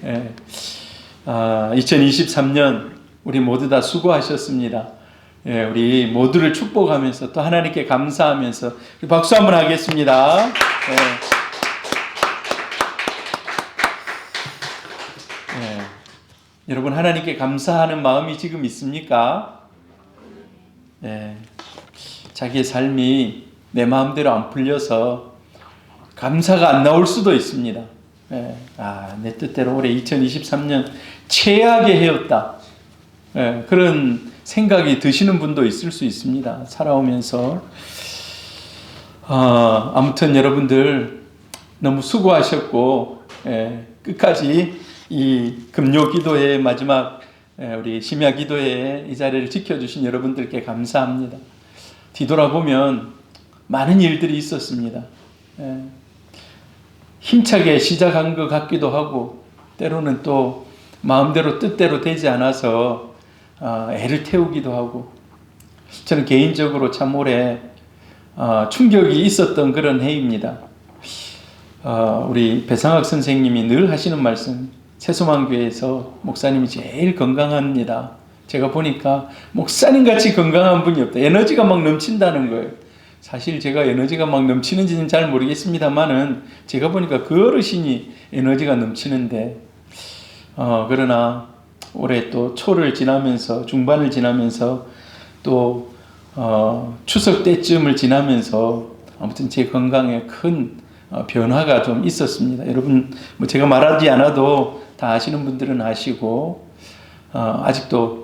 예. 2023년 우리 모두 다 수고하셨습니다. 예, 우리 모두를 축복하면서 또 하나님께 감사하면서 박수 한번 하겠습니다. 예. 예. 여러분 하나님께 감사하는 마음이 지금 있습니까? 예. 자기의 삶이 내 마음대로 안 풀려서 감사가 안 나올 수도 있습니다. 예. 내 뜻대로 올해 2023년 최악의 해였다. 예. 그런 생각이 드시는 분도 있을 수 있습니다. 살아오면서. 아무튼 여러분들 너무 수고하셨고, 예. 끝까지 이 금요 기도회 마지막 우리 심야 기도회 이 자리를 지켜주신 여러분들께 감사합니다. 뒤돌아보면 많은 일들이 있었습니다. 예. 힘차게 시작한 것 같기도 하고 때로는 또 마음대로 뜻대로 되지 않아서 애를 태우기도 하고 저는 개인적으로 참 올해 충격이 있었던 그런 해입니다. 우리 배상학 선생님이 늘 하시는 말씀, 새소망교회에서 목사님이 제일 건강합니다. 제가 보니까 목사님같이 건강한 분이 없다. 에너지가 막 넘친다는 거예요. 사실 제가 에너지가 막 넘치는지는 잘 모르겠습니다만은 제가 보니까 그 어르신이 에너지가 넘치는데 그러나 올해 또 초를 지나면서 중반을 지나면서 또 추석 때쯤을 지나면서 아무튼 제 건강에 큰 변화가 좀 있었습니다. 여러분 뭐 제가 말하지 않아도 다 아시는 분들은 아시고 아직도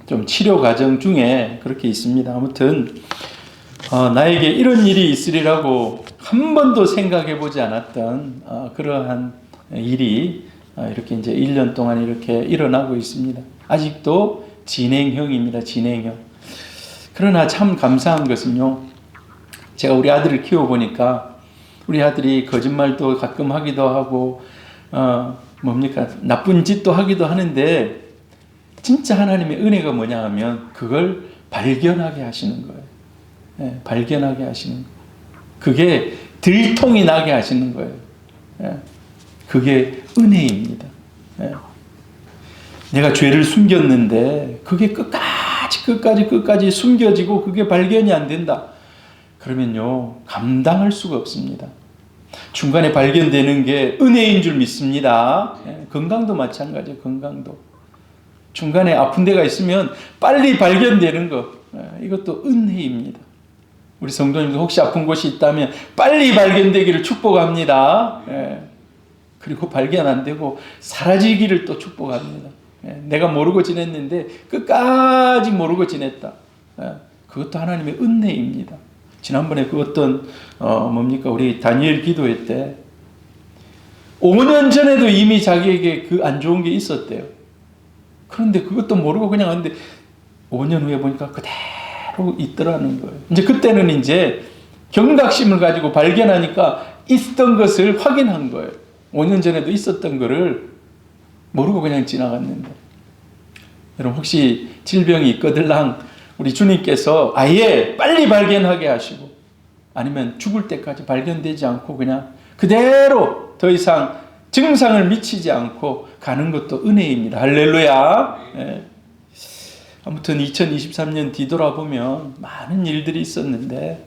좀 치료 과정 중에 그렇게 있습니다. 아무튼 나에게 이런 일이 있으리라고 한 번도 생각해 보지 않았던 그러한 일이 이렇게 이제 1년 동안 이렇게 일어나고 있습니다. 아직도 진행형입니다. 진행형. 그러나 참 감사한 것은요. 제가 우리 아들을 키워보니까 우리 아들이 거짓말도 가끔 하기도 하고 나쁜 짓도 하기도 하는데 진짜 하나님의 은혜가 뭐냐 하면 그걸 발견하게 하시는 거예요. 예, 발견하게 하시는 거예요. 그게 들통이 나게 하시는 거예요. 예, 그게 은혜입니다. 예. 내가 죄를 숨겼는데 그게 끝까지 숨겨지고 그게 발견이 안 된다. 그러면요 감당할 수가 없습니다. 중간에 발견되는 게 은혜인 줄 믿습니다. 예, 건강도 마찬가지예요. 건강도 중간에 아픈 데가 있으면 빨리 발견되는 것, 이것도 은혜입니다. 우리 성도님들 혹시 아픈 곳이 있다면 빨리 발견되기를 축복합니다. 예. 그리고 발견 안 되고 사라지기를 또 축복합니다. 예. 내가 모르고 지냈는데 끝까지 모르고 지냈다. 예. 그것도 하나님의 은혜입니다. 지난번에 그 어떤 우리 다니엘 기도회 때 5년 전에도 이미 자기에게 그 안 좋은 게 있었대요. 그런데 그것도 모르고 그냥 왔는데 5년 후에 보니까 그대로 있더라는 거예요. 이제 그때는 이제 경각심을 가지고 발견하니까 있던 것을 확인한 거예요. 5년 전에도 있었던 거를 모르고 그냥 지나갔는데. 여러분 혹시 질병이 있거들랑 우리 주님께서 아예 빨리 발견하게 하시고 아니면 죽을 때까지 발견되지 않고 그냥 그대로 더 이상 증상을 미치지 않고 가는 것도 은혜입니다. 할렐루야. 예. 아무튼 2023년 뒤돌아보면 많은 일들이 있었는데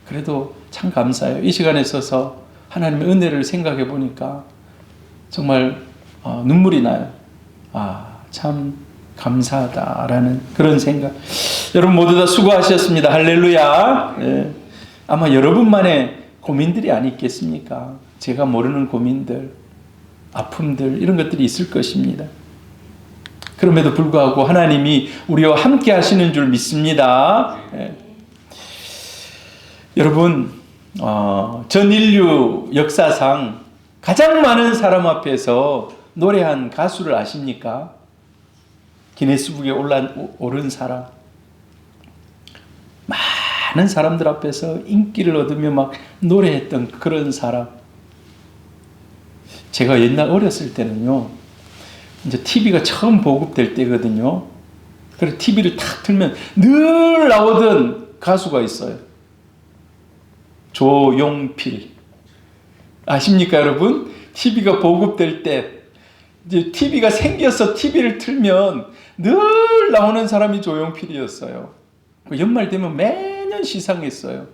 그래도 참 감사해요. 이 시간에 서서 하나님의 은혜를 생각해 보니까 정말 눈물이 나요. 참 감사하다라는 그런 생각. 여러분 모두 다 수고하셨습니다. 할렐루야. 예. 아마 여러분만의 고민들이 아니겠습니까? 제가 모르는 고민들, 아픔들 이런 것들이 있을 것입니다. 그럼에도 불구하고 하나님이 우리와 함께 하시는 줄 믿습니다. 예. 여러분 전 인류 역사상 가장 많은 사람 앞에서 노래한 가수를 아십니까? 기네스북에 오른 사람. 많은 사람들 앞에서 인기를 얻으며 막 노래했던 그런 사람. 제가 옛날 어렸을 때는요, 이제 TV가 처음 보급될 때거든요. 그래서 TV를 탁 틀면 늘 나오던 가수가 있어요. 조용필. 아십니까, 여러분? TV가 보급될 때 이제 TV가 생겨서 TV를 틀면 늘 나오는 사람이 조용필이었어요. 연말 되면 매년 시상했어요.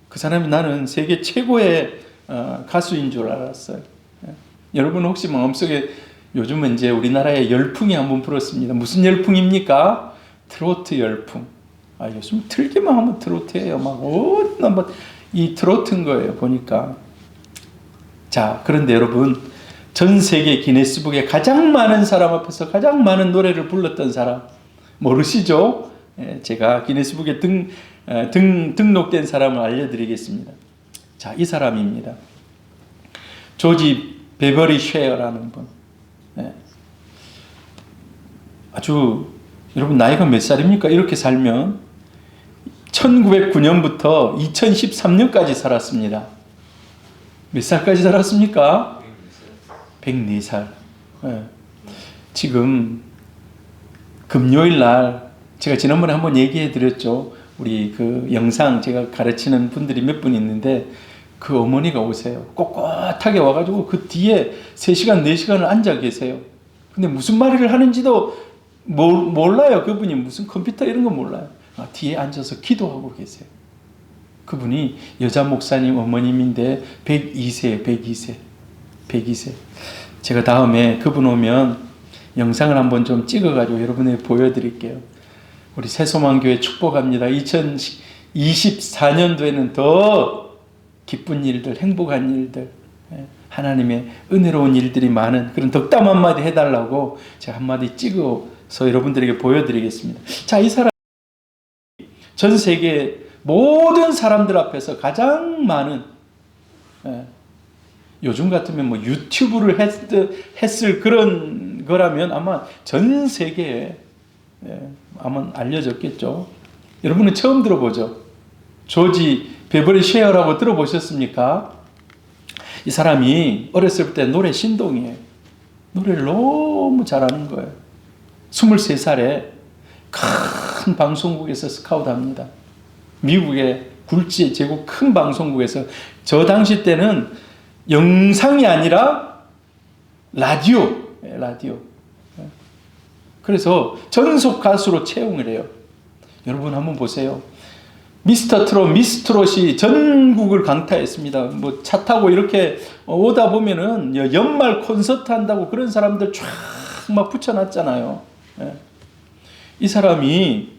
그 사람이 나는 세계 최고의 가수인 줄 알았어요. 여러분 혹시 마음속에 요즘은 이제 우리나라에 열풍이 한번 불었습니다. 무슨 열풍입니까? 트로트 열풍. 요즘 틀기만 하면 트로트예요. 이 트로트인 거예요. 보니까. 자, 그런데 여러분, 전 세계 기네스북에 가장 많은 사람 앞에서 가장 많은 노래를 불렀던 사람 모르시죠? 제가 기네스북에 등록된 사람을 알려드리겠습니다. 자, 이 사람입니다. 조지 베버리 쉐어라는 분. 아주 여러분 나이가 몇 살입니까? 이렇게 살면 1909년부터 2013년까지 살았습니다. 몇 살까지 살았습니까? 104살. 지금 금요일 날 제가 지난번에 한번 얘기해 드렸죠. 우리 그 영상 제가 가르치는 분들이 몇 분 있는데 그 어머니가 오세요. 꼿꼿하게 와가지고 그 뒤에 3시간, 4시간을 앉아 계세요. 근데 무슨 말을 하는지도 몰라요. 그분이 무슨 컴퓨터 이런 거 몰라요. 뒤에 앉아서 기도하고 계세요. 그분이 여자 목사님 어머님인데 102세. 제가 다음에 그분 오면 영상을 한번 좀 찍어가지고 여러분에게 보여드릴게요. 우리 새소망교회 축복합니다. 2024년도에는 더 기쁜 일들, 행복한 일들, 하나님의 은혜로운 일들이 많은 그런 덕담 한마디 해달라고 제가 한마디 찍어서 여러분들에게 보여드리겠습니다. 자, 이 사람 전 세계 모든 사람들 앞에서 가장 많은, 요즘 같으면 뭐 유튜브를 했을 그런 거라면 아마 전 세계에 아마 알려졌겠죠. 여러분은 처음 들어보죠. 조지 베버리 쉐어라고 들어보셨습니까? 이 사람이 어렸을 때 노래 신동이에요. 노래를 너무 잘하는 거예요. 23살에 큰 방송국에서 스카우트합니다. 미국의 굴지의 제국 큰 방송국에서 저 당시 때는 영상이 아니라 라디오. 그래서 전속 가수로 채용을 해요. 여러분 한번 보세요. 미스터 트롯, 미스 트롯이 전국을 강타했습니다. 뭐 차 타고 이렇게 오다 보면은 연말 콘서트 한다고 그런 사람들 쫙 막 붙여놨잖아요. 이 사람이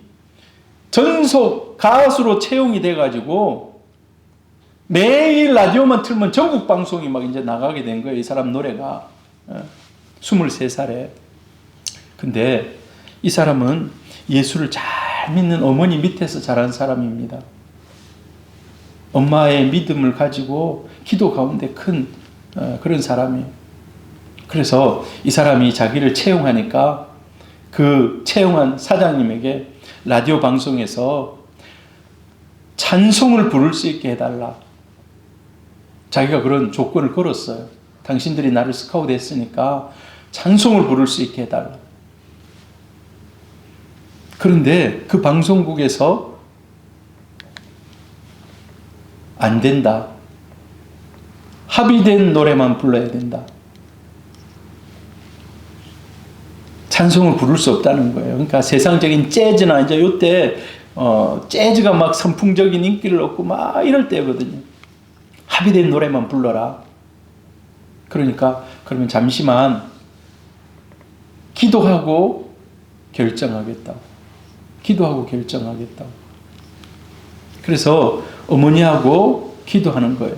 전속 가수로 채용이 돼가지고 매일 라디오만 틀면 전국 방송이 막 이제 나가게 된 거예요. 이 사람 노래가. 23살에. 근데 이 사람은 예수를 잘 믿는 어머니 밑에서 자란 사람입니다. 엄마의 믿음을 가지고 기도 가운데 큰 그런 사람이에요. 그래서 이 사람이 자기를 채용하니까 그 채용한 사장님에게 라디오 방송에서 찬송을 부를 수 있게 해달라. 자기가 그런 조건을 걸었어요. 당신들이 나를 스카우트 했으니까 찬송을 부를 수 있게 해달라. 그런데 그 방송국에서 안 된다. 합의된 노래만 불러야 된다. 찬송을 부를 수 없다는 거예요. 그러니까 세상적인 재즈나 이제 이때 재즈가 막 선풍적인 인기를 얻고 막 이럴 때거든요. 합의된 노래만 불러라. 그러니까 그러면 잠시만 기도하고 결정하겠다. 그래서 어머니하고 기도하는 거예요.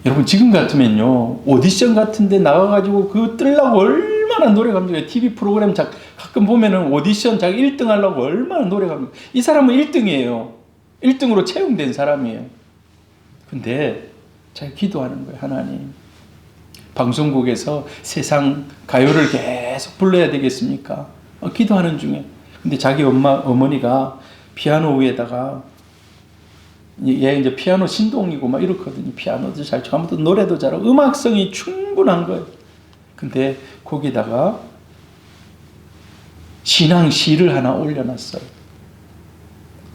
여러분 지금 같으면요 오디션 같은 데 나가가지고 그거 뜨려고 얼마나 노력합니까? TV 프로그램 가끔 보면은 오디션 자기 1등 하려고 얼마나 노력합니까? 이 사람은 1등이에요. 1등으로 채용된 사람이에요. 근데 자기 기도하는 거예요. 하나님, 방송국에서 세상 가요를 계속 불러야 되겠습니까? 기도하는 중에. 근데 자기 어머니가 피아노 위에다가 얘 이제 피아노 신동이고 막 이렇거든요. 피아노도 잘 치고 아무튼 노래도 잘하고 음악성이 충분한 거예요. 근데 거기다가 신앙 시를 하나 올려놨어요.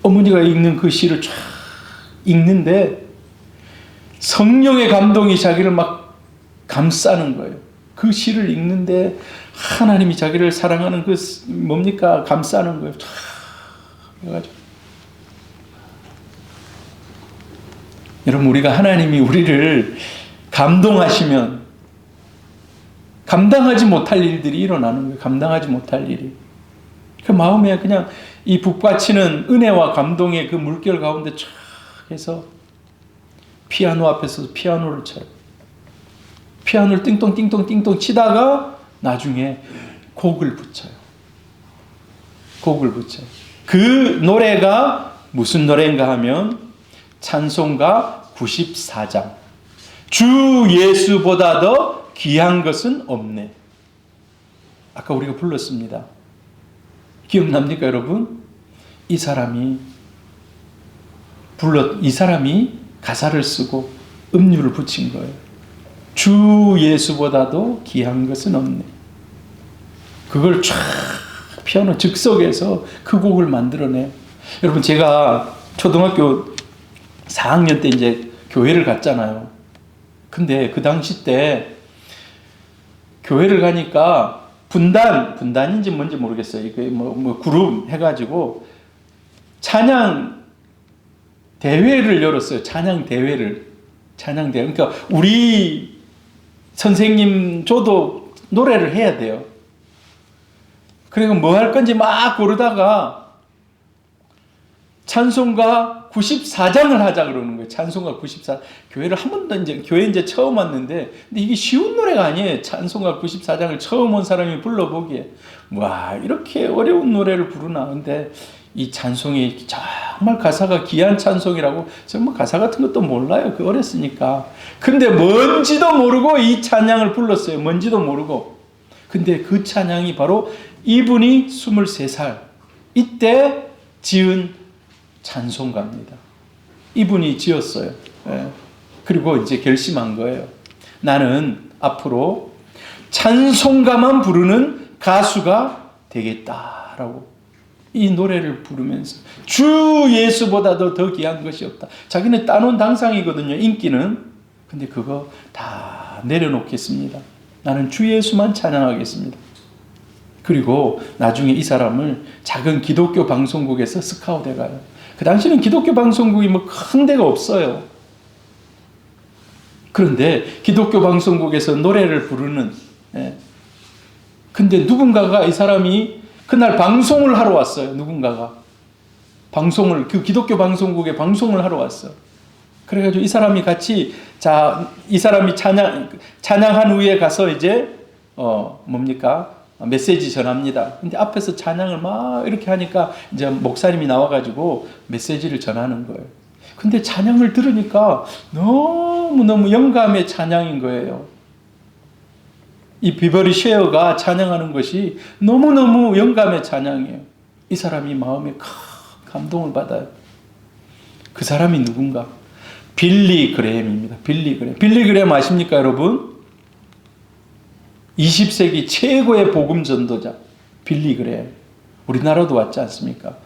어머니가 읽는 그 시를 쫙 읽는데 성령의 감동이 자기를 막 감싸는 거예요. 그 시를 읽는데 하나님이 자기를 사랑하는 그 뭡니까? 감싸는 거예요. 그래가지고 여러분, 우리가 하나님이 우리를 감동하시면 감당하지 못할 일들이 일어나는 거예요. 감당하지 못할 일이. 그 마음에 그냥 이 북받치는 은혜와 감동의 그 물결 가운데 쫙 해서 피아노 앞에서 피아노를 쳐요. 피아노를 띵동띵동띵동 치다가 나중에 곡을 붙여요. 곡을 붙여요. 그 노래가 무슨 노래인가 하면 찬송가 94장. 주 예수보다 더 귀한 것은 없네. 아까 우리가 불렀습니다. 기억납니까, 여러분? 이 사람이 가사를 쓰고 음유를 붙인 거예요. 주 예수보다도 귀한 것은 없네. 그걸 쫙 피아노 즉석에서 그 곡을 만들어내요. 여러분, 제가 초등학교 4학년 때 이제 교회를 갔잖아요. 근데 그 당시 때 교회를 가니까 분단인지 뭔지 모르겠어요. 이게 뭐 그룹 해가지고 찬양 대회를 열었어요. 찬양 대회. 그러니까 우리 선생님 저도 노래를 해야 돼요. 그리고 뭐 할 건지 막 고르다가 찬송가 94장을 하자 그러는 거예요. 찬송가 94. 교회를 한 번도 교회 처음 왔는데, 근데 이게 쉬운 노래가 아니에요. 찬송가 94장을 처음 온 사람이 불러보기에. 와, 이렇게 어려운 노래를 부르나. 근데 이 찬송이 정말 가사가 귀한 찬송이라고, 정말 가사 같은 것도 몰라요. 그 어렸으니까. 근데 뭔지도 모르고 이 찬양을 불렀어요. 뭔지도 모르고. 근데 그 찬양이 바로 이분이 23살. 이때 지은 찬송가입니다. 이분이 지었어요. 예. 그리고 이제 결심한 거예요. 나는 앞으로 찬송가만 부르는 가수가 되겠다라고. 이 노래를 부르면서 주 예수보다도 더 귀한 것이 없다. 자기는 따놓은 당상이거든요. 인기는. 근데 그거 다 내려놓겠습니다. 나는 주 예수만 찬양하겠습니다. 그리고 나중에 이 사람을 작은 기독교 방송국에서 스카웃해 가요. 그 당시는 기독교 방송국이 뭐 큰 데가 없어요. 그런데 기독교 방송국에서 노래를 부르는, 근데 누군가가 이 사람이 그날 방송을 하러 왔어요. 누군가가 그 기독교 방송국에 방송을 하러 왔어. 그래가지고 이 사람이 같이, 이 사람이 찬양한 후에 가서 이제 메시지 전합니다. 근데 앞에서 찬양을 막 이렇게 하니까 이제 목사님이 나와가지고 메시지를 전하는 거예요. 근데 찬양을 들으니까 너무너무 영감의 찬양인 거예요. 이 비버리 쉐어가 찬양하는 것이 너무너무 영감의 찬양이에요. 이 사람이 마음에 큰 감동을 받아요. 그 사람이 누군가? 빌리 그레햄입니다. 빌리 그레햄 아십니까, 여러분? 20세기 최고의 복음 전도자 빌리 그레햄. 우리나라도 왔지 않습니까?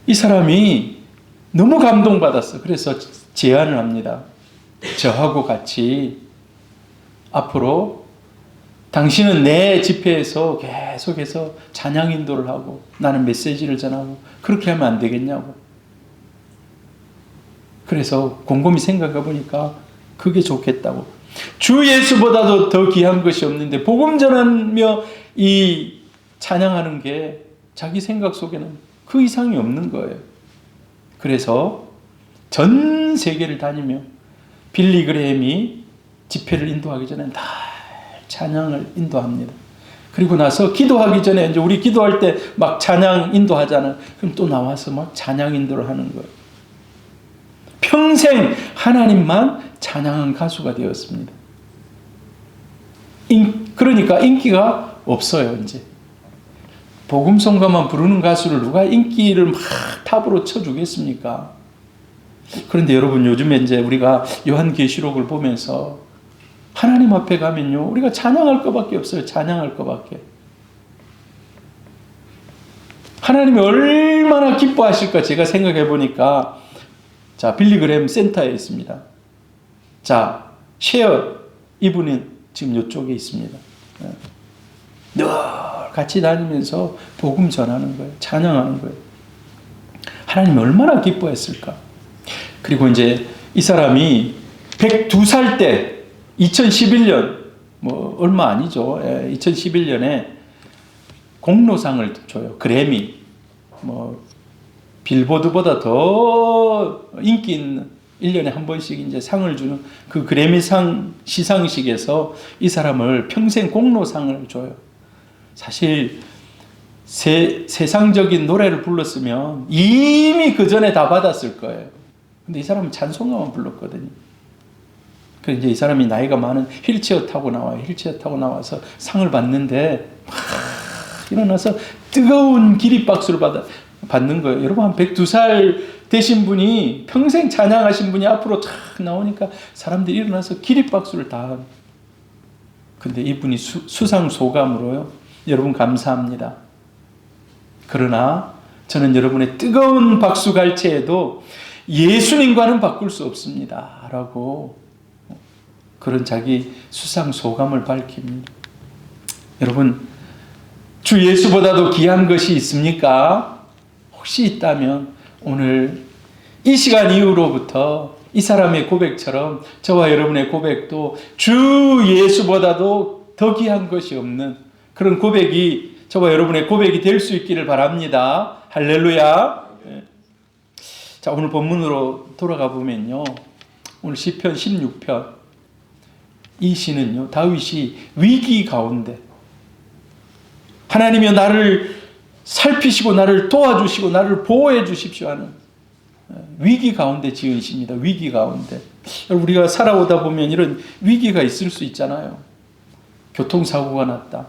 이 사람이 너무 감동받았어. 그래서 제안을 합니다. 저하고 같이 앞으로 당신은 내 집회에서 계속해서 찬양 인도를 하고 나는 메시지를 전하고 그렇게 하면 안 되겠냐고. 그래서 곰곰이 생각해 보니까 그게 좋겠다고. 주 예수보다도 더 귀한 것이 없는데 복음 전하며 이 찬양하는 게 자기 생각 속에는 그 이상이 없는 거예요. 그래서 전 세계를 다니며 빌리 그레햄이 집회를 인도하기 전에 다 찬양을 인도합니다. 그리고 나서 기도하기 전에 이제 우리 기도할 때 막 찬양 인도하잖아요. 그럼 또 나와서 막 찬양 인도를 하는 거예요. 평생 하나님만 찬양한 가수가 되었습니다. 그러니까 인기가 없어요, 이제. 복음성가만 부르는 가수를 누가 인기를 막 탑으로 쳐주겠습니까? 그런데 여러분, 요즘에 이제 우리가 요한계시록을 보면서 하나님 앞에 가면요, 우리가 찬양할 것밖에 없어요. 찬양할 것밖에. 하나님이 얼마나 기뻐하실까 제가 생각해 보니까, 자, 빌리 그레햄 센터에 있습니다. 자, 쉐어, 이분은 지금 이쪽에 있습니다. 늘 같이 다니면서 복음 전하는 거예요. 찬양하는 거예요. 하나님 얼마나 기뻐했을까. 그리고 이제 이 사람이 102살 때 2011년 뭐 얼마 아니죠. 2011년에 공로상을 줘요. 그래미. 뭐 빌보드보다 더 인기 있는 1년에 한 번씩 이제 상을 주는 그 그래미상 시상식에서 이 사람을 평생 공로상을 줘요. 사실 세상적인 노래를 불렀으면 이미 그 전에 다 받았을 거예요. 근데 이 사람은 찬송가만 불렀거든요. 그래서 이제 이 사람이 나이가 많은 휠체어 타고 나와요. 휠체어 타고 나와서 상을 받는데 막 일어나서 뜨거운 기립박수를 받는 거예요. 여러분, 한 102살 되신 분이 평생 찬양하신 분이 앞으로 탁 나오니까 사람들이 일어나서 기립박수를 다. 근데 이분이 수상 소감으로요. 여러분 감사합니다. 그러나 저는 여러분의 뜨거운 박수 갈채에도 예수님과는 바꿀 수 없습니다. 라고 그런 자기 수상 소감을 밝힙니다. 여러분, 주 예수보다도 귀한 것이 있습니까? 혹시 있다면 오늘 이 시간 이후로부터 이 사람의 고백처럼 저와 여러분의 고백도 주 예수보다도 더 귀한 것이 없는 그런 고백이 저와 여러분의 고백이 될 수 있기를 바랍니다. 할렐루야. 자, 오늘 본문으로 돌아가 보면요. 오늘 시편 16편. 이 시는요, 다윗이 위기 가운데 하나님이여 나를 살피시고 나를 도와주시고 나를 보호해 주십시오 하는 위기 가운데 지은 시입니다. 위기 가운데. 우리가 살아오다 보면 이런 위기가 있을 수 있잖아요. 교통사고가 났다.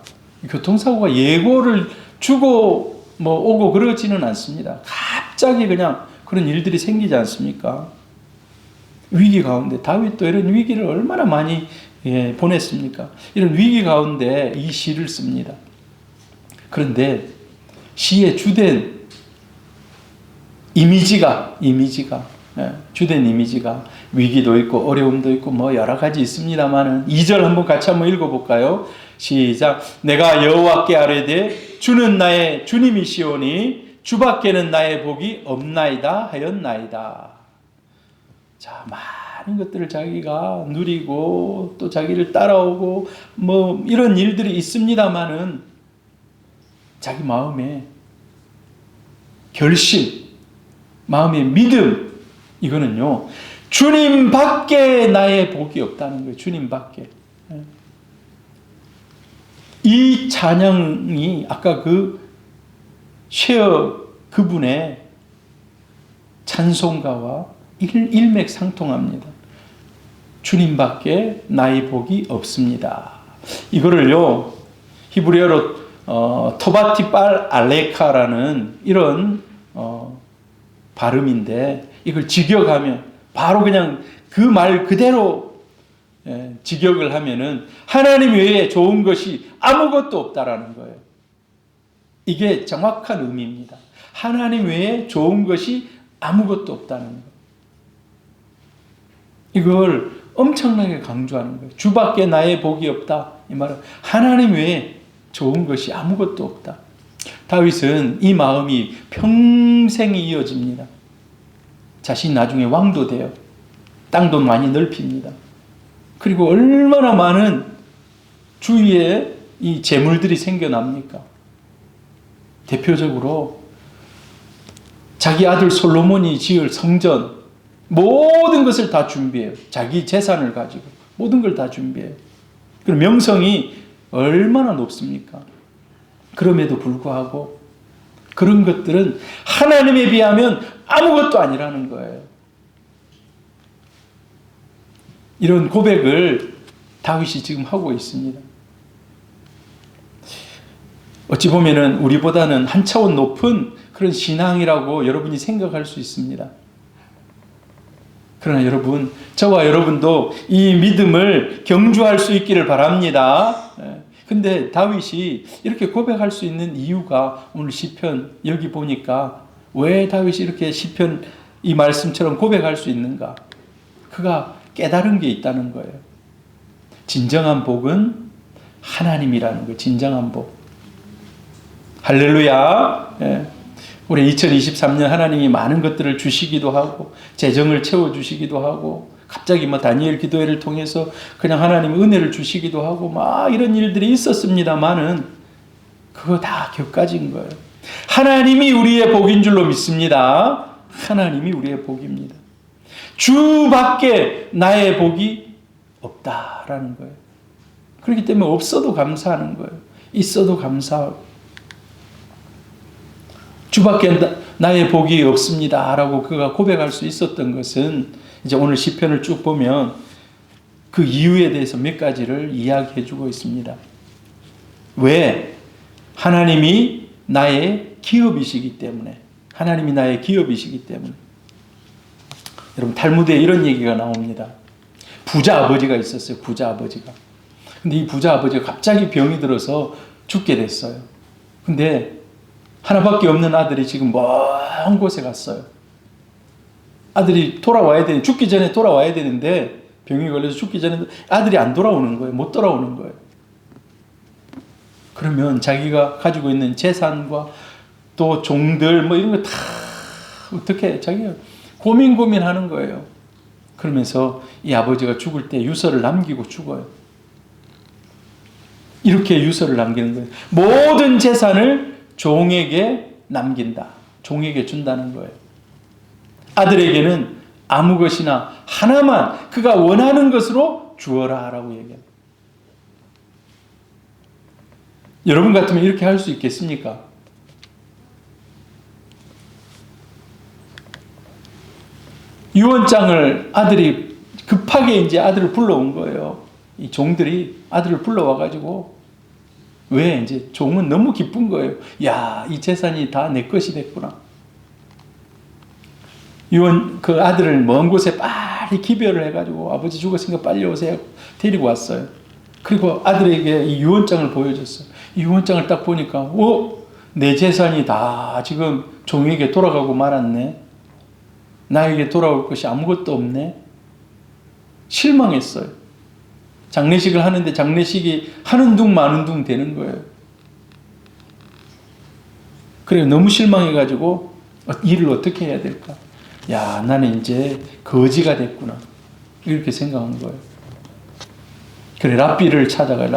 교통사고가 예고를 주고 뭐 오고 그러지는 않습니다. 갑자기 그냥 그런 일들이 생기지 않습니까? 위기 가운데 다윗도 이런 위기를 얼마나 많이 보냈습니까? 이런 위기 가운데 이 시를 씁니다. 그런데 시의 주된 이미지가 주된 이미지가 위기도 있고 어려움도 있고 뭐 여러 가지 있습니다만은 2절 한번 같이 한번 읽어볼까요? 시작. 내가 여호와께 아뢰되 주는 나의 주님이시오니 주밖에는 나의 복이 없나이다 하였나이다. 자, 많은 것들을 자기가 누리고 또 자기를 따라오고 뭐 이런 일들이 있습니다만은 자기 마음에 결심, 마음의 믿음, 이거는요, 주님 밖에 나의 복이 없다는 거예요. 주님 밖에. 이 찬양이 아까 그 쉐어 그분의 찬송가와 일맥상통합니다. 주님 밖에 나의 복이 없습니다. 이거를요, 히브리어로 토바티 빨 알레카라는 이런 발음인데 이걸 직역하면 바로 그냥 그 말 그대로 직역을 하면은 하나님 외에 좋은 것이 아무것도 없다라는 거예요. 이게 정확한 의미입니다. 하나님 외에 좋은 것이 아무것도 없다는 거예요. 이걸 엄청나게 강조하는 거예요. 주밖에 나의 복이 없다. 이 말은 하나님 외에 좋은 것이 아무것도 없다. 다윗은 이 마음이 평생이 이어집니다. 자신이 나중에 왕도 돼요. 땅도 많이 넓힙니다. 그리고 얼마나 많은 주위에 이 재물들이 생겨납니까? 대표적으로 자기 아들 솔로몬이 지을 성전, 모든 것을 다 준비해요. 자기 재산을 가지고 모든 걸 다 준비해요. 그리고 명성이 얼마나 높습니까? 그럼에도 불구하고 그런 것들은 하나님에 비하면 아무것도 아니라는 거예요. 이런 고백을 다윗이 지금 하고 있습니다. 어찌 보면은 우리보다는 한 차원 높은 그런 신앙이라고 여러분이 생각할 수 있습니다. 그러나 여러분, 저와 여러분도 이 믿음을 경주할 수 있기를 바랍니다. 근데 다윗이 이렇게 고백할 수 있는 이유가 오늘 시편 여기 보니까 왜 다윗이 이렇게 시편 이 말씀처럼 고백할 수 있는가? 그가 깨달은 게 있다는 거예요. 진정한 복은 하나님이라는 거예요. 진정한 복. 할렐루야. 예. 올해 2023년 하나님이 많은 것들을 주시기도 하고 재정을 채워주시기도 하고 갑자기 다니엘 기도회를 통해서 그냥 하나님 은혜를 주시기도 하고 막 이런 일들이 있었습니다만은 그거 다 격가진 거예요. 하나님이 우리의 복인 줄로 믿습니다. 하나님이 우리의 복입니다. 주밖에 나의 복이 없다라는 거예요. 그렇기 때문에 없어도 감사하는 거예요. 있어도 감사하고. 주밖에 나의 복이 없습니다 라고 그가 고백할 수 있었던 것은 이제 오늘 시편을 쭉 보면 그 이유에 대해서 몇 가지를 이야기해 주고 있습니다. 왜? 하나님이 나의 기업이시기 때문에. 하나님이 나의 기업이시기 때문에. 여러분 탈무드에 이런 얘기가 나옵니다. 부자 아버지가 있었어요. 부자 아버지가. 근데 이 부자 아버지가 갑자기 병이 들어서 죽게 됐어요. 근데 하나밖에 없는 아들이 지금 먼 곳에 갔어요. 아들이 돌아와야 되는데 죽기 전에 돌아와야 되는데 병이 걸려서 죽기 전에 아들이 안 돌아오는 거예요. 못 돌아오는 거예요. 그러면 자기가 가지고 있는 재산과 또 종들 이런 거 다 어떻게 자기가 고민하는 거예요. 그러면서 이 아버지가 죽을 때 유서를 남기고 죽어요. 이렇게 유서를 남기는 거예요. 모든 재산을 종에게 남긴다. 종에게 준다는 거예요. 아들에게는 아무 것이나 하나만 그가 원하는 것으로 주어라 라고 얘기해요. 여러분 같으면 이렇게 할 수 있겠습니까? 유언장을 아들이 급하게 이제 아들을 불러온 거예요. 이 종들이 아들을 불러와가지고 왜 이제 종은 너무 기쁜 거예요. 야, 이 재산이 다 내 것이 됐구나. 그 아들을 먼 곳에 빨리 기별을 해가지고 아버지 죽었으니까 빨리 오세요. 데리고 왔어요. 그리고 아들에게 이 유언장을 보여줬어요. 이 유언장을 딱 보니까 내 재산이 다 지금 종에게 돌아가고 말았네. 나에게 돌아올 것이 아무것도 없네. 실망했어요. 장례식을 하는데 장례식이 하는 둥 마는 둥 되는 거예요. 그래 너무 실망해가지고 일을 어떻게 해야 될까? 야, 나는 이제 거지가 됐구나. 이렇게 생각한 거예요. 그래 랍비를 찾아가요.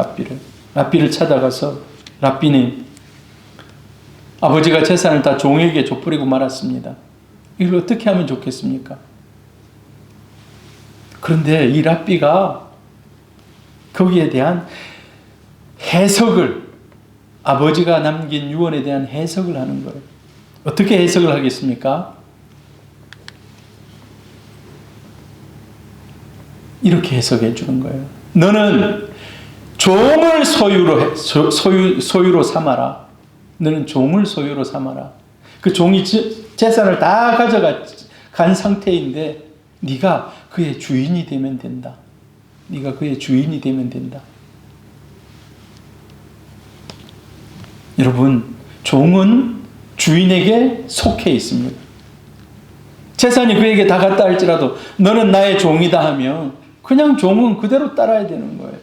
랍비를 찾아가서 랍비는 아버지가 재산을 다 종에게 줘버리고 말았습니다. 이걸 어떻게 하면 좋겠습니까? 그런데 이 랍비가 거기에 대한 해석을 아버지가 남긴 유언에 대한 해석을 하는 거예요. 어떻게 해석을 하겠습니까? 이렇게 해석해 주는 거예요. 너는 종을 소유로 삼아라. 너는 종을 소유로 삼아라. 그 종이 재산을 다 가져간 상태인데 네가 그의 주인이 되면 된다. 네가 그의 주인이 되면 된다. 여러분, 종은 주인에게 속해 있습니다. 재산이 그에게 다 갔다 할지라도 너는 나의 종이다 하면 그냥 종은 그대로 따라야 되는 거예요.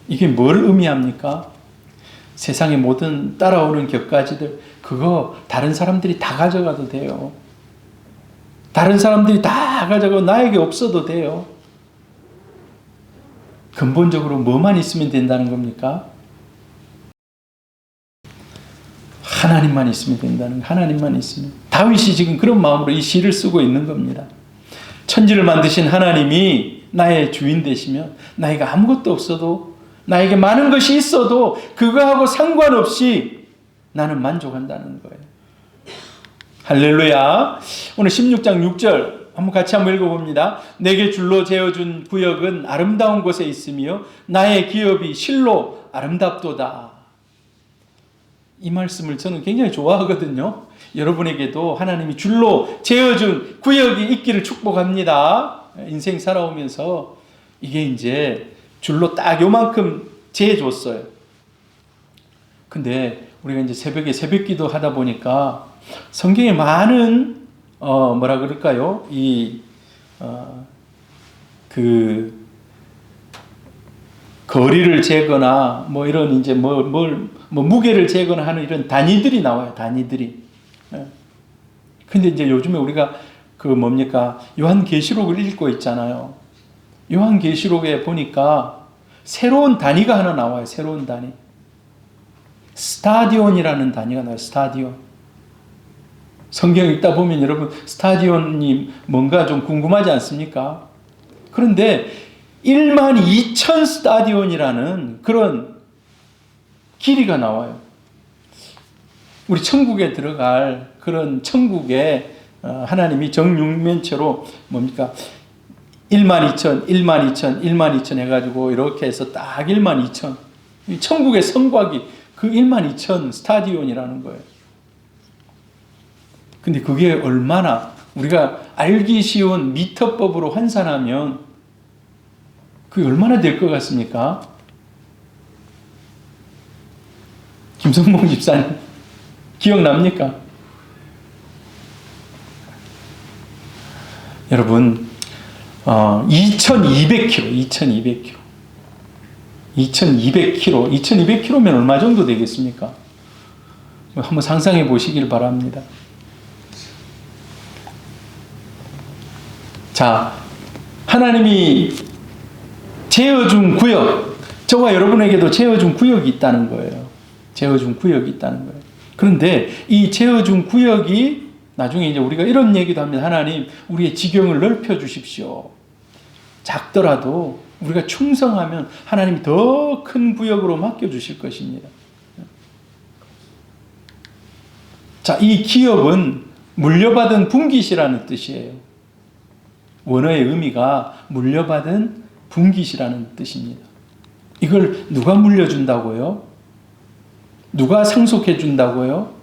이게 뭘 의미합니까? 세상의 모든 따라오는 격가지들 그거 다른 사람들이 다 가져가도 돼요. 다른 사람들이 다 가져가고 나에게 없어도 돼요. 근본적으로 뭐만 있으면 된다는 겁니까? 하나님만 있으면 된다는 거예요. 하나님만 있으면. 다윗이 지금 그런 마음으로 이 시를 쓰고 있는 겁니다. 천지를 만드신 하나님이 나의 주인 되시면 나에게 아무것도 없어도 나에게 많은 것이 있어도 그거하고 상관없이 나는 만족한다는 거예요. 할렐루야. 오늘 16장 6절 같이 한번 읽어봅니다. 내게 줄로 재어준 구역은 아름다운 곳에 있으며 나의 기업이 실로 아름답도다. 이 말씀을 저는 굉장히 좋아하거든요. 여러분에게도 하나님이 줄로 재어준 구역이 있기를 축복합니다. 인생 살아오면서 이게 이제 줄로 딱 요만큼 재줬어요. 근데 우리가 이제 새벽에 새벽기도 하다 보니까 성경에 많은 뭐라 그럴까요? 그 거리를 재거나 뭐 이런 이제 뭐 무게를 재거나 하는 이런 단위들이 나와요. 단위들이. 예. 근데 이제 요즘에 우리가 그 뭡니까? 요한계시록을 읽고 있잖아요. 요한계시록에 보니까 새로운 단위가 하나 나와요. 새로운 단위. 스타디온이라는 단위가 나와요. 스타디온. 성경 읽다 보면 여러분 스타디온이 뭔가 좀 궁금하지 않습니까? 그런데 12,000 스타디온이라는 그런 길이가 나와요. 우리 천국에 들어갈 그런 천국에 하나님이 정육면체로 뭡니까? 12,000, 12,000, 12,000 해가지고 이렇게 해서 딱 12,000. 천국의 성곽이 그 12,000 스타디온이라는 거예요. 근데 그게 얼마나 우리가 알기 쉬운 미터법으로 환산하면 그게 얼마나 될 것 같습니까? 김성봉 집사님 기억납니까? 여러분 2200km 2200km면 얼마 정도 되겠습니까? 한번 상상해 보시길 바랍니다. 자, 하나님이 제어준 구역, 저와 여러분에게도 제어준 구역이 있다는 거예요. 제어준 구역이 있다는 거예요. 그런데 이 제어준 구역이 나중에 이제 우리가 이런 얘기도 합니다. 하나님, 우리의 지경을 넓혀 주십시오. 작더라도 우리가 충성하면 하나님이 더 큰 구역으로 맡겨 주실 것입니다. 자, 이 기업은 물려받은 분깃이라는 뜻이에요. 원어의 의미가 물려받은 분깃이라는 뜻입니다. 이걸 누가 물려준다고요? 누가 상속해 준다고요?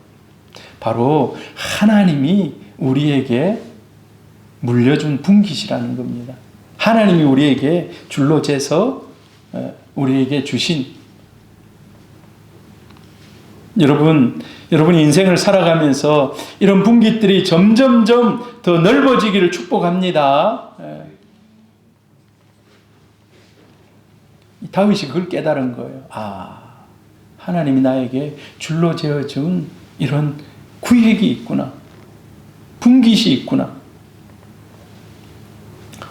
바로 하나님이 우리에게 물려준 분깃이라는 겁니다. 하나님이 우리에게 줄로 재서 우리에게 주신, 여러분이 인생을 살아가면서 이런 분깃들이 점점점 더 넓어지기를 축복합니다. 다윗이 그걸 깨달은 거예요. 하나님이 나에게 줄로 재어준 이런 구획이 있구나. 분깃이 있구나.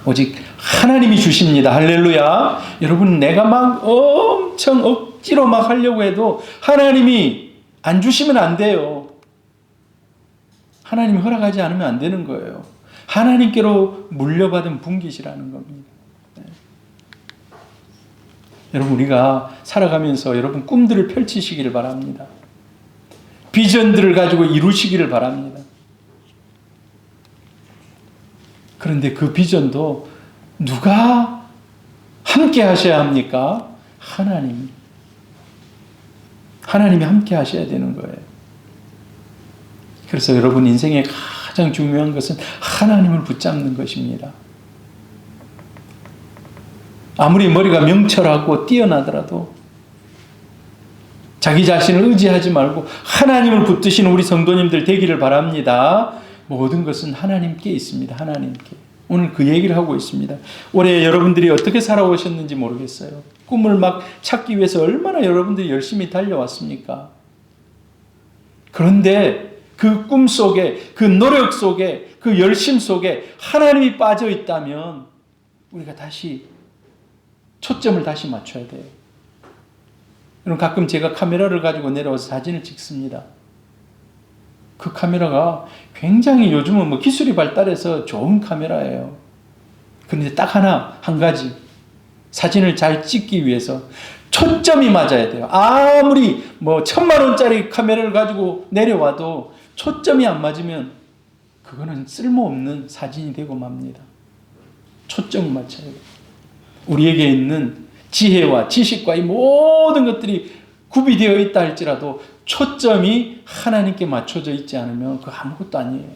오직 하나님이 주십니다. 할렐루야. 여러분, 내가 막 엄청 억지로 막 하려고 해도 하나님이 안 주시면 안 돼요. 하나님이 허락하지 않으면 안 되는 거예요. 하나님께로 물려받은 분깃이라는 겁니다. 네. 여러분, 우리가 살아가면서 여러분 꿈들을 펼치시기를 바랍니다. 비전들을 가지고 이루시기를 바랍니다. 그런데 그 비전도 누가 함께 하셔야 합니까? 하나님이 함께 하셔야 되는 거예요. 그래서 여러분 인생의 가장 중요한 것은 하나님을 붙잡는 것입니다. 아무리 머리가 명철하고 뛰어나더라도 자기 자신을 의지하지 말고 하나님을 붙드시는 우리 성도님들 되기를 바랍니다. 모든 것은 하나님께 있습니다. 하나님께. 오늘 그 얘기를 하고 있습니다. 올해 여러분들이 어떻게 살아오셨는지 모르겠어요. 꿈을 막 찾기 위해서 얼마나 여러분들이 열심히 달려왔습니까? 그런데 그 꿈 속에, 그 노력 속에, 그 열심 속에 하나님이 빠져 있다면 우리가 다시 초점을 다시 맞춰야 돼요. 여러분, 가끔 제가 카메라를 가지고 내려와서 사진을 찍습니다. 그 카메라가 굉장히 요즘은 뭐 기술이 발달해서 좋은 카메라예요. 그런데 딱 한 가지 사진을 잘 찍기 위해서 초점이 맞아야 돼요. 아무리 뭐 1,000,000원짜리 카메라를 가지고 내려와도 초점이 안 맞으면 그거는 쓸모없는 사진이 되고 맙니다. 초점을 맞춰야 돼요. 우리에게 있는 지혜와 지식과 이 모든 것들이 구비되어 있다 할지라도 초점이 하나님께 맞춰져 있지 않으면 그거 아무것도 아니에요.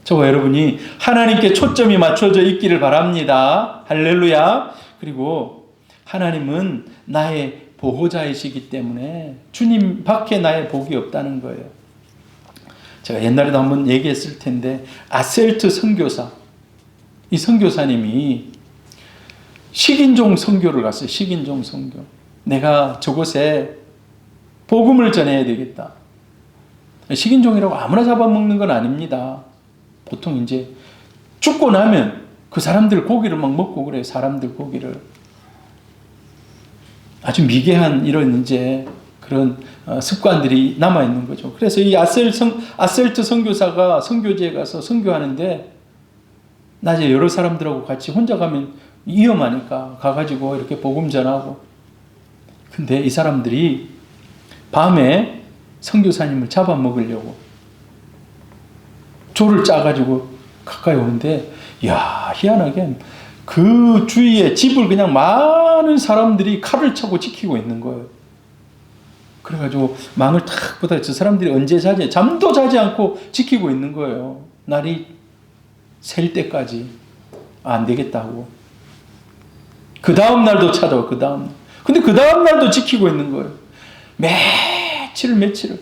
저와 여러분이 하나님께 초점이 맞춰져 있기를 바랍니다. 할렐루야. 그리고 하나님은 나의 보호자이시기 때문에 주님 밖에 나의 복이 없다는 거예요. 제가 옛날에도 한번 얘기했을 텐데 아셀트 선교사, 이 선교사님이 식인종 선교를 갔어요. 식인종 선교. 내가 저곳에 복음을 전해야 되겠다. 식인종이라고 아무나 잡아먹는 건 아닙니다. 보통 이제 죽고 나면 그 사람들 고기를 막 먹고 그래요. 사람들 고기를. 아주 미개한 이런 이제 그런 습관들이 남아있는 거죠. 그래서 이 아셀트 선교사가 선교지에 가서 선교하는데 낮에 여러 사람들하고 같이 혼자 가면 위험하니까 가가지고 이렇게 복음 전하고. 근데 이 사람들이 밤에 선교사님을 잡아먹으려고 조를 짜가지고 가까이 오는데, 이야, 희한하게 그 주위에 집을 그냥 많은 사람들이 칼을 차고 지키고 있는 거예요. 그래가지고 망을 탁 보다 저 사람들이 언제 자지? 잠도 자지 않고 지키고 있는 거예요. 날이 셀 때까지. 안 되겠다 하고. 그 다음 날도 찾아와, 그 다음. 근데 그 다음 날도 지키고 있는 거예요. 며칠을.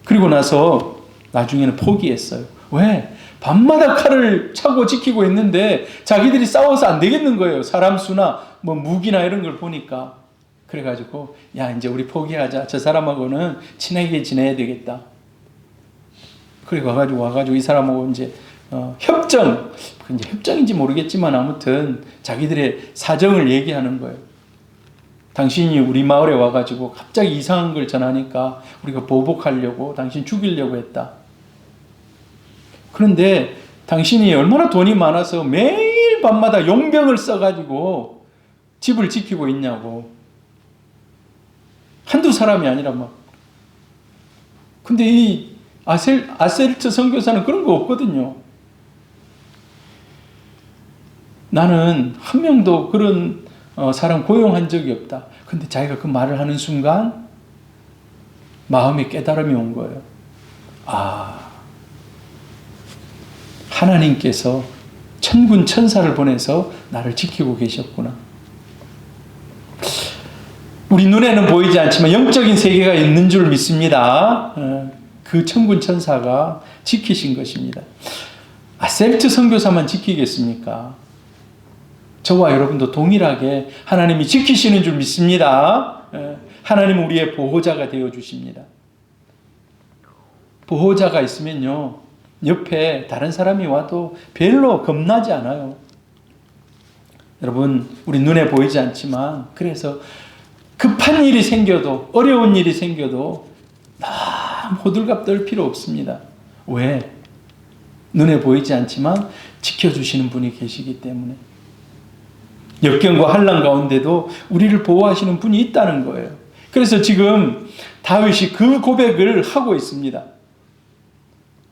그리고 나서 나중에는 포기했어요. 왜? 밤마다 칼을 차고 지키고 있는데 자기들이 싸워서 안 되겠는 거예요. 사람 수나 뭐 무기나 이런 걸 보니까. 그래가지고 야, 이제 우리 포기하자. 저 사람하고는 친하게 지내야 되겠다. 그리고 와가지고 이 사람하고 이제 협정, 이제 협정인지 모르겠지만 아무튼 자기들의 사정을 얘기하는 거예요. 당신이 우리 마을에 와가지고 갑자기 이상한 걸 전하니까 우리가 보복하려고, 당신 죽이려고 했다. 그런데 당신이 얼마나 돈이 많아서 매일 밤마다 용병을 써가지고 집을 지키고 있냐고. 한두 사람이 아니라 막. 근데 이 아셀트 선교사는 그런 거 없거든요. 나는 한 명도 그런 사람 고용한 적이 없다. 근데 자기가 그 말을 하는 순간 마음에 깨달음이 온 거예요. 하나님께서 천군 천사를 보내서 나를 지키고 계셨구나. 우리 눈에는 보이지 않지만 영적인 세계가 있는 줄 믿습니다. 그 천군 천사가 지키신 것입니다. 아셀트 선교사만 지키겠습니까? 저와 여러분도 동일하게 하나님이 지키시는 줄 믿습니다. 하나님은 우리의 보호자가 되어주십니다. 보호자가 있으면요, 옆에 다른 사람이 와도 별로 겁나지 않아요. 여러분, 우리 눈에 보이지 않지만, 그래서 급한 일이 생겨도, 어려운 일이 생겨도 너무 호들갑 떨 필요 없습니다. 왜? 눈에 보이지 않지만 지켜주시는 분이 계시기 때문에. 역경과 환난 가운데도 우리를 보호하시는 분이 있다는 거예요. 그래서 지금 다윗이 그 고백을 하고 있습니다.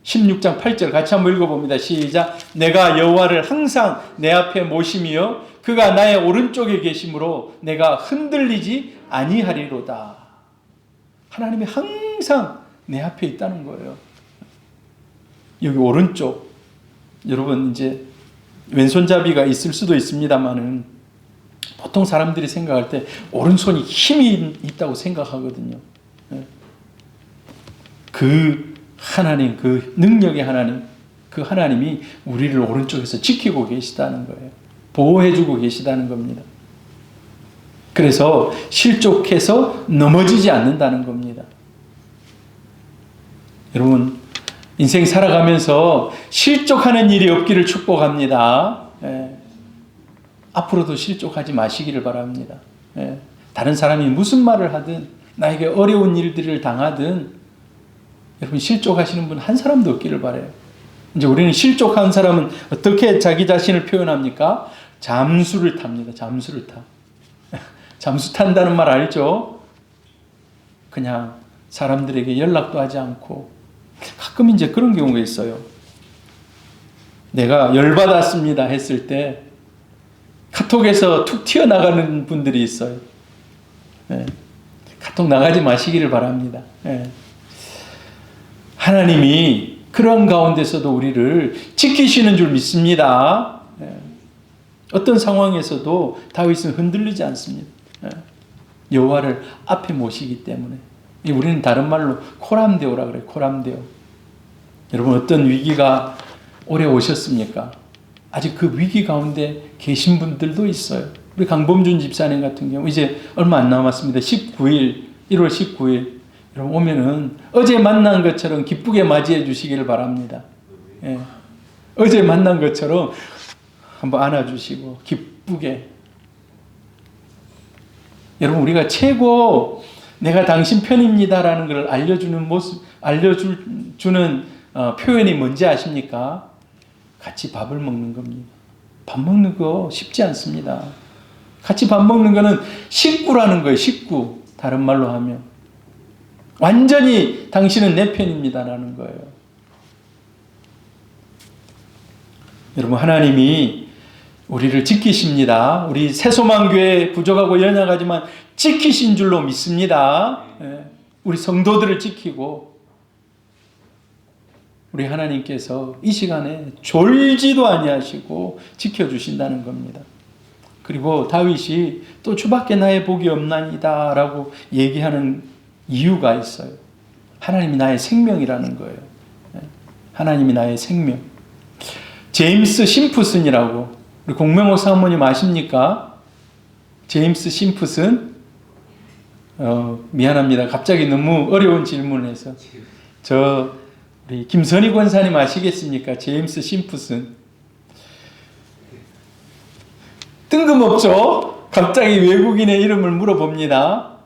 16장 8절 같이 한번 읽어봅니다. 시작. 내가 여호와를 항상 내 앞에 모심이여 그가 나의 오른쪽에 계심으로 내가 흔들리지 아니하리로다. 하나님이 항상 내 앞에 있다는 거예요. 여기 오른쪽. 여러분 이제 왼손잡이가 있을 수도 있습니다만은 보통 사람들이 생각할 때 오른손이 힘이 있다고 생각하거든요. 그 하나님, 그 능력의 하나님, 그 하나님이 우리를 오른쪽에서 지키고 계시다는 거예요. 보호해주고 계시다는 겁니다. 그래서 실족해서 넘어지지 않는다는 겁니다. 여러분, 인생 살아가면서 실족하는 일이 없기를 축복합니다. 앞으로도 실족하지 마시기를 바랍니다. 다른 사람이 무슨 말을 하든 나에게 어려운 일들을 당하든 여러분 실족하시는 분 한 사람도 없기를 바라요. 이제 우리는 실족한 사람은 어떻게 자기 자신을 표현합니까? 잠수를 탑니다. 잠수를 타. 잠수 탄다는 말 알죠? 그냥 사람들에게 연락도 하지 않고 가끔 이제 그런 경우가 있어요. 내가 열받았습니다 했을 때 카톡에서 툭 튀어나가는 분들이 있어요. 카톡 나가지 마시기를 바랍니다. 하나님이 그런 가운데서도 우리를 지키시는 줄 믿습니다. 어떤 상황에서도 다윗은 흔들리지 않습니다. 여호와를 앞에 모시기 때문에. 우리는 다른 말로 코람데오라 그래요. 코람데오. 여러분 어떤 위기가 오래 오셨습니까? 아직 그 위기 가운데 계신 분들도 있어요. 우리 강범준 집사님 같은 경우 이제 얼마 안 남았습니다. 19일, 1월 19일. 여러분 오면은 어제 만난 것처럼 기쁘게 맞이해 주시기를 바랍니다. 예. 어제 만난 것처럼 한번 안아주시고 기쁘게. 여러분 우리가 최고 내가 당신 편입니다라는 걸 알려주는 모습, 알려주는 표현이 뭔지 아십니까? 같이 밥을 먹는 겁니다. 밥 먹는 거 쉽지 않습니다. 같이 밥 먹는 거는 식구라는 거예요. 식구. 다른 말로 하면. 완전히 당신은 내 편입니다라는 거예요. 여러분 하나님이 우리를 지키십니다. 우리 새소망교회 부족하고 연약하지만 지키신 줄로 믿습니다. 우리 성도들을 지키고 우리 하나님께서 이 시간에 졸지도 아니하시고 지켜주신다는 겁니다. 그리고 다윗이 또 주밖에 나의 복이 없나이다 라고 얘기하는 이유가 있어요. 하나님이 나의 생명이라는 거예요. 하나님이 나의 생명. 제임스 심프슨이라고 우리 공명호 사모님 아십니까? 제임스 심프슨? 미안합니다. 갑자기 너무 어려운 질문을 해서. 우리 김선희 권사님 아시겠습니까? 제임스 심프슨. 뜬금없죠? 갑자기 외국인의 이름을 물어봅니다.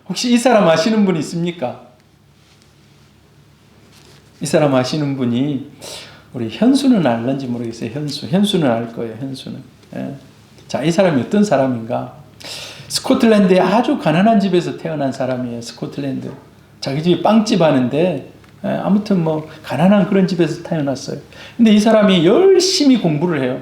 혹시 이 사람 아시는 분 있습니까? 이 사람 아시는 분이 우리 현수는 알는지 모르겠어요. 현수는 알 거예요. 현수는. 자, 이 사람이 어떤 사람인가? 스코틀랜드의 아주 가난한 집에서 태어난 사람이에요. 스코틀랜드. 자기 집이 빵집 하는데 아무튼 뭐 가난한 그런 집에서 태어났어요. 근데 이 사람이 열심히 공부를 해요.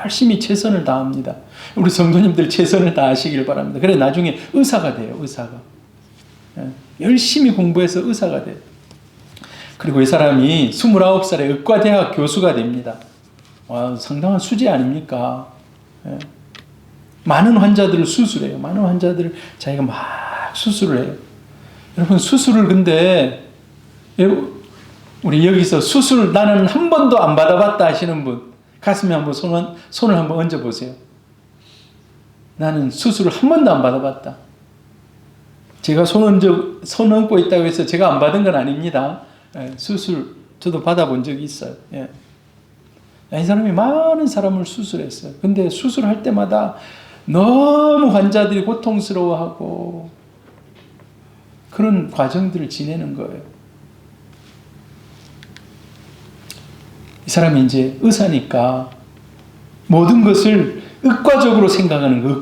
열심히 최선을 다합니다. 우리 성도님들 최선을 다하시길 바랍니다. 그래 나중에 의사가 돼요. 의사가. 열심히 공부해서 의사가 돼요. 그리고 이 사람이 29살에 의과대학 교수가 됩니다. 상당한 수지 아닙니까? 많은 환자들을 수술해요. 많은 환자들을 자기가 막 수술을 해요. 여러분 수술을 근데 우리 여기서 수술 나는 한 번도 안 받아봤다 하시는 분 가슴에 한번 손을 한번 얹어보세요. 나는 수술을 한 번도 안 받아봤다. 제가 손 얹고 있다고 해서 제가 안 받은 건 아닙니다. 수술 저도 받아본 적이 있어요. 이 사람이 많은 사람을 수술했어요. 근데 수술할 때마다 너무 환자들이 고통스러워하고 그런 과정들을 지내는 거예요. 이 사람이 이제 의사니까 모든 것을 의과적으로 생각하는 거예요.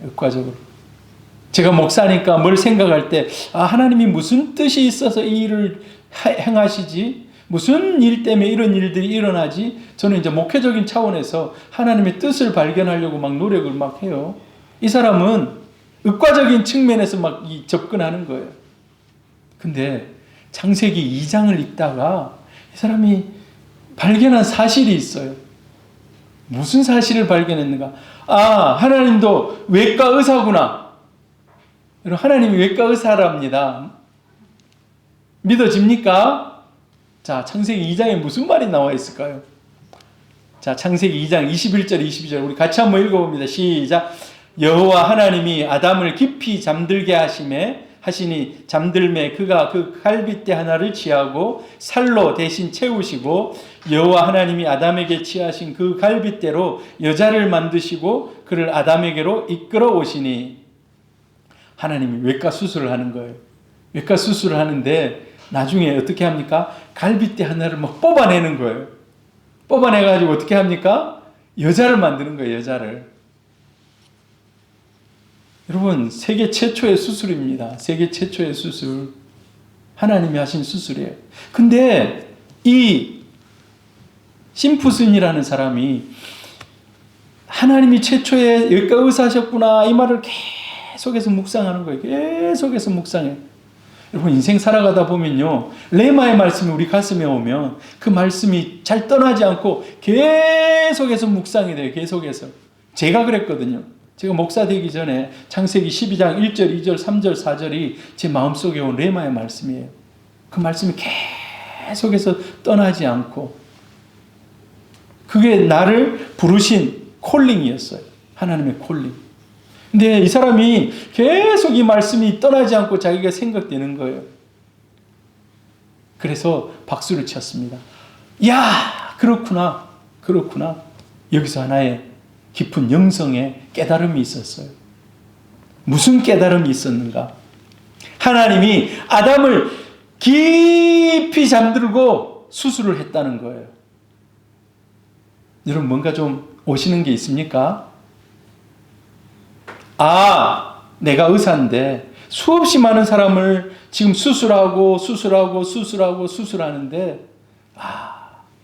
의과적으로. 제가 목사니까 뭘 생각할 때 하나님이 무슨 뜻이 있어서 이 일을 행하시지? 무슨 일 때문에 이런 일들이 일어나지? 저는 이제 목회적인 차원에서 하나님의 뜻을 발견하려고 막 노력을 막 해요. 이 사람은 의과적인 측면에서 막 접근하는 거예요. 근데 창세기 2장을 읽다가 이 사람이 발견한 사실이 있어요. 무슨 사실을 발견했는가? 하나님도 외과 의사구나. 하나님이 외과 의사랍니다. 믿어집니까? 자, 창세기 2장에 무슨 말이 나와 있을까요? 자, 창세기 2장 21절 22절 우리 같이 한번 읽어봅니다. 시작. 여호와 하나님이 아담을 깊이 잠들게 하시니 잠들매 그가 그 갈빗대 하나를 취하고 살로 대신 채우시고 여호와 하나님이 아담에게 취하신 그 갈빗대로 여자를 만드시고 그를 아담에게로 이끌어 오시니 하나님이 외과 수술을 하는 거예요. 외과 수술을 하는데 나중에 어떻게 합니까? 갈빗대 하나를 막 뽑아내는 거예요. 뽑아내가지고 어떻게 합니까? 여자를 만드는 거예요. 여자를. 여러분 세계 최초의 수술입니다. 세계 최초의 수술. 하나님이 하신 수술이에요. 근데 이 심프슨이라는 사람이 하나님이 최초의 외과 의사셨구나 이 말을 계속해서 묵상하는 거예요. 계속해서 묵상해요. 여러분 인생 살아가다 보면요. 레마의 말씀이 우리 가슴에 오면 그 말씀이 잘 떠나지 않고 계속해서 묵상이 돼요. 계속해서. 제가 그랬거든요. 제가 목사 되기 전에 창세기 12장 1절, 2절, 3절, 4절이 제 마음속에 온 레마의 말씀이에요. 그 말씀이 계속해서 떠나지 않고, 그게 나를 부르신 콜링이었어요. 하나님의 콜링. 근데 이 사람이 계속 이 말씀이 떠나지 않고 자기가 생각되는 거예요. 그래서 박수를 쳤습니다. 야, 그렇구나. 그렇구나. 여기서 하나의 깊은 영성의 깨달음이 있었어요. 무슨 깨달음이 있었는가? 하나님이 아담을 깊이 잠들고 수술을 했다는 거예요. 여러분, 뭔가 좀 오시는 게 있습니까? 아, 내가 의사인데 수없이 많은 사람을 지금 수술하는데,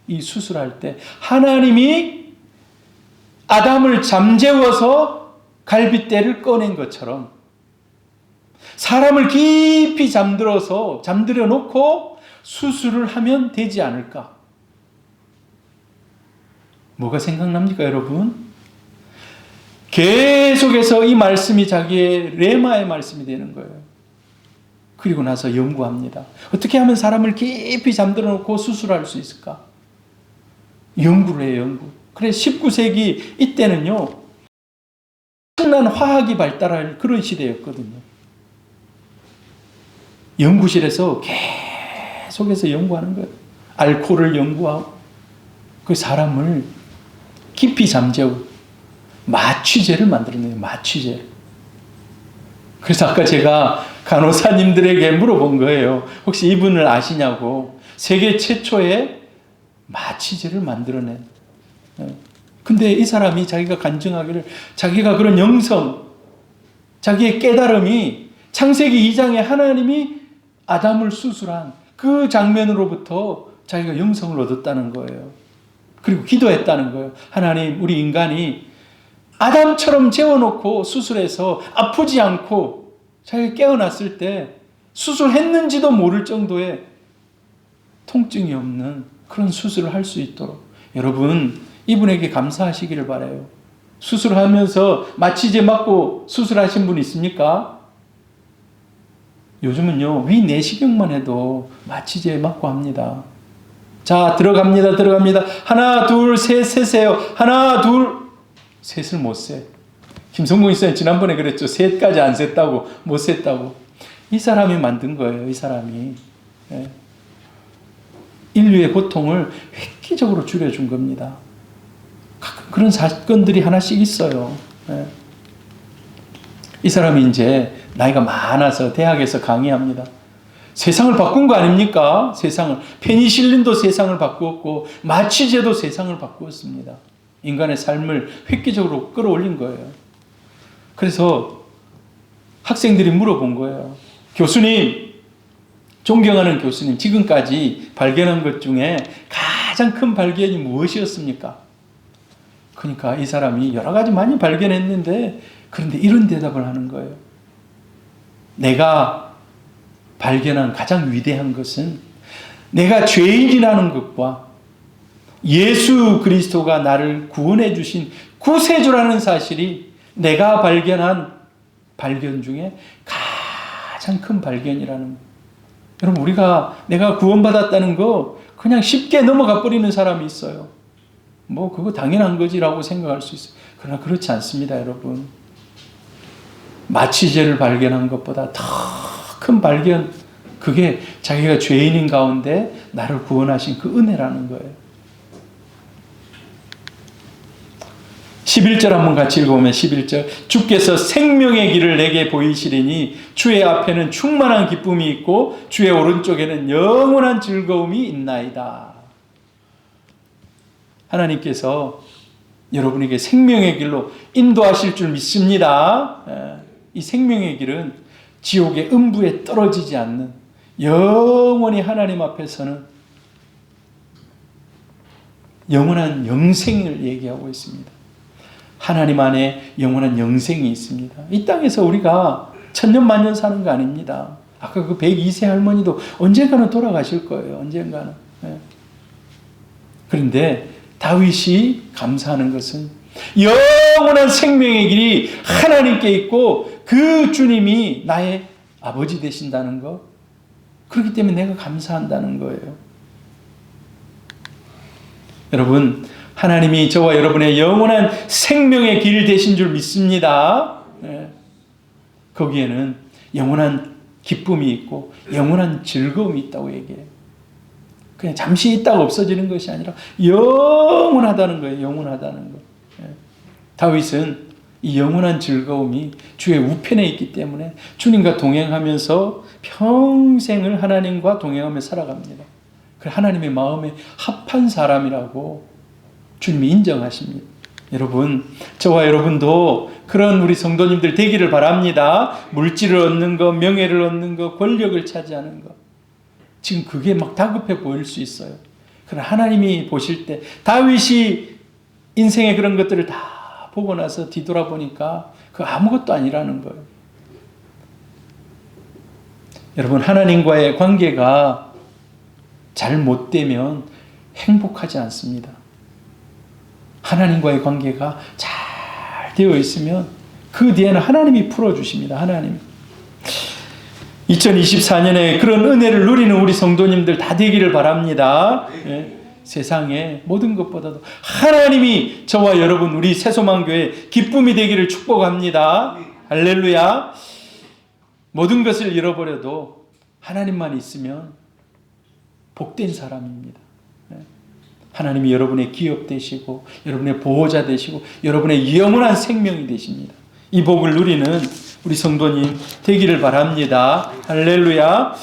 이 수술할 때 하나님이 아담을 잠재워서 갈빗대를 꺼낸 것처럼 사람을 깊이 잠들여 놓고 수술을 하면 되지 않을까? 뭐가 생각납니까, 여러분? 계속해서 이 말씀이 자기의 레마의 말씀이 되는 거예요. 그리고 나서 연구합니다. 어떻게 하면 사람을 깊이 잠들어 놓고 수술할 수 있을까? 연구를 해요, 연구. 그래, 19세기 이때는요, 엄청난 화학이 발달할 그런 시대였거든요. 연구실에서 계속해서 연구하는 거예요. 알코올을 연구하고, 그 사람을 깊이 잠재우고, 마취제를 만들어내요, 마취제. 그래서 아까 제가 간호사님들에게 물어본 거예요. 혹시 이분을 아시냐고. 세계 최초의 마취제를 만들어낸. 근데 이 사람이 자기가 간증하기를, 자기가 그런 영성, 자기의 깨달음이 창세기 2장에 하나님이 아담을 수술한 그 장면으로부터 자기가 영성을 얻었다는 거예요. 그리고 기도했다는 거예요. 하나님, 우리 인간이 아담처럼 재워놓고 수술해서 아프지 않고 자기가 깨어났을 때 수술했는지도 모를 정도의 통증이 없는 그런 수술을 할 수 있도록. 여러분, 이분에게 감사하시기를 바라요. 수술하면서 마취제 맞고 수술하신 분 있습니까? 요즘은요, 위 내시경만 해도 마취제 맞고 합니다. 자, 들어갑니다. 하나, 둘, 셋, 세세요. 하나, 둘. 셋을 못 세. 김성봉 목사님 지난번에 그랬죠. 셋까지 안 셌다고, 못 셌다고. 이 사람이 만든 거예요, 이 사람이. 예. 인류의 고통을 획기적으로 줄여준 겁니다. 가끔 그런 사건들이 하나씩 있어요. 예. 이 사람이 이제 나이가 많아서 대학에서 강의합니다. 세상을 바꾼 거 아닙니까? 세상을. 페니실린도 세상을 바꾸었고, 마취제도 세상을 바꾸었습니다. 인간의 삶을 획기적으로 끌어올린 거예요. 그래서 학생들이 물어본 거예요. 교수님, 존경하는 교수님, 지금까지 발견한 것 중에 가장 큰 발견이 무엇이었습니까? 그러니까 이 사람이 여러 가지 많이 발견했는데, 그런데 이런 대답을 하는 거예요. 내가 발견한 가장 위대한 것은 내가 죄인이라는 것과 예수 그리스도가 나를 구원해 주신 구세주라는 사실이 내가 발견한 발견 중에 가장 큰 발견이라는 거예요. 여러분, 내가 구원받았다는 거 그냥 쉽게 넘어가 버리는 사람이 있어요. 뭐 그거 당연한 거지라고 생각할 수 있어요. 그러나 그렇지 않습니다, 여러분. 마취제를 발견한 것보다 더 큰 발견, 그게 자기가 죄인인 가운데 나를 구원하신 그 은혜라는 거예요. 11절 한번 같이 읽어보면 11절. 주께서 생명의 길을 내게 보이시리니 주의 앞에는 충만한 기쁨이 있고 주의 오른쪽에는 영원한 즐거움이 있나이다. 하나님께서 여러분에게 생명의 길로 인도하실 줄 믿습니다. 이 생명의 길은 지옥의 음부에 떨어지지 않는, 영원히 하나님 앞에서는 영원한 영생을 얘기하고 있습니다. 하나님 안에 영원한 영생이 있습니다. 이 땅에서 우리가 천년만년 사는 거 아닙니다. 아까 그 102세 할머니도 언젠가는 돌아가실 거예요. 언젠가는. 그런데 다윗이 감사하는 것은 영원한 생명의 길이 하나님께 있고 그 주님이 나의 아버지 되신다는 것. 그렇기 때문에 내가 감사한다는 거예요. 여러분, 하나님이 저와 여러분의 영원한 생명의 길 되신 줄 믿습니다. 거기에는 영원한 기쁨이 있고 영원한 즐거움이 있다고 얘기해요. 그냥 잠시 있다가 없어지는 것이 아니라 영원하다는 거예요. 영원하다는 거. 다윗은 이 영원한 즐거움이 주의 우편에 있기 때문에 주님과 동행하면서 평생을 하나님과 동행하며 살아갑니다. 하나님의 마음에 합한 사람이라고 주님이 인정하십니다. 여러분, 저와 여러분도 그런 우리 성도님들 되기를 바랍니다. 물질을 얻는 것, 명예를 얻는 것, 권력을 차지하는 것. 지금 그게 막 다급해 보일 수 있어요. 그러나 하나님이 보실 때 다윗이 인생의 그런 것들을 다 보고 나서 뒤돌아보니까 그 아무것도 아니라는 거예요. 여러분, 하나님과의 관계가 잘못되면 행복하지 않습니다. 하나님과의 관계가 잘 되어 있으면 그 뒤에는 하나님이 풀어주십니다. 하나님. 2024년에 그런 은혜를 누리는 우리 성도님들 다 되기를 바랍니다. 세상의 모든 것보다도 하나님이 저와 여러분 우리 새소망교회 기쁨이 되기를 축복합니다. 할렐루야. 모든 것을 잃어버려도 하나님만 있으면 복된 사람입니다. 하나님이 여러분의 기업 되시고 여러분의 보호자 되시고 여러분의 영원한 생명이 되십니다. 이 복을 누리는 우리 성도님 되기를 바랍니다. 할렐루야.